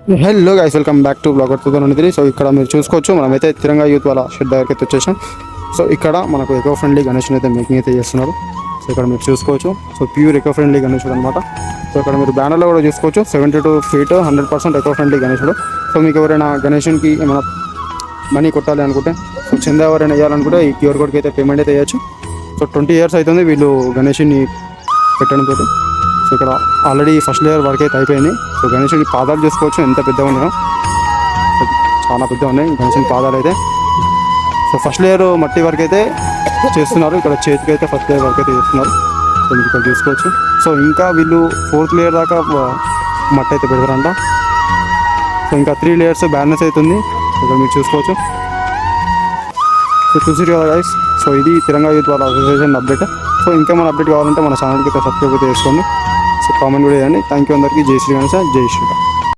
Hello guys, welcome back to blogger 2023. So ఇక్కడ మీరు చూసుకోవచ్చు, మనమైతే తిరంగా యూత్ వాళ్ళ షెడ్ దగ్గరికి అయితే వచ్చేసాం. సో ఇక్కడ మనకు ఎకో ఫ్రెండ్లీ గణేష్ని అయితే మేకింగ్ అయితే చేస్తున్నారు. సో ఇక్కడ మీరు చూసుకోవచ్చు, సో ప్యూర్ ఎకో ఫ్రెండ్లీ గణేశుడు అనమాట. సో ఇక్కడ మీరు బ్యానర్లో కూడా చూసుకోవచ్చు, 72 feet 100% ఎకో ఫ్రెండ్లీ గణేశుడు. సో మీకు ఎవరైనా గణేషునికి ఏమైనా మనీ కొట్టాలి అనుకుంటే, సో చందా ఎవరైనా వేయాలనుకుంటే ఈ క్యూఆర్ కోడ్కి అయితే పేమెంట్ అయితే వేయచ్చు. సో 20 years అవుతుంది వీళ్ళు గణేషుని పెట్టడంతో. సో ఇక్కడ ఆల్రెడీ ఫస్ట్ లేయర్ వర్క్ అయితే అయిపోయింది. సో గణేశుడి పాదాలు చూసుకోవచ్చు ఎంత పెద్దగా ఉన్నాయో, చాలా పెద్దగా ఉన్నాయి గణేశుడి పాదాలు అయితే. సో ఫస్ట్ లేయర్ మట్టి వర్క్ అయితే చేస్తున్నారు, ఇక్కడ చేతికి అయితే ఫస్ట్ లేయర్ వర్క్ అయితే చేస్తున్నారు. సో మీరు ఇక్కడ చూసుకోవచ్చు. సో ఇంకా వీళ్ళు 4th లేయర్ దాకా మట్టి అయితే పెడతారంట. సో ఇంకా 3 layers బ్యాలెన్స్ అవుతుంది, ఇక్కడ మీరు చూసుకోవచ్చు. సో చూసిరు కదా గైస్, సో ఇది తిరంగా యూత్ వాళ్ళ అసోసియేషన్ అప్డేట్. సో ఇంకా మన అప్డేట్ కావాలంటే మన ఛానల్కి అయితే సబ్స్క్రైబ్ అయితే చేసుకోండి. సో కామెంట్ కూడా చేయండి. థ్యాంక్ యూ అందరికీ. జై శ్రీ గణేశ, జై శ్రీరామ్.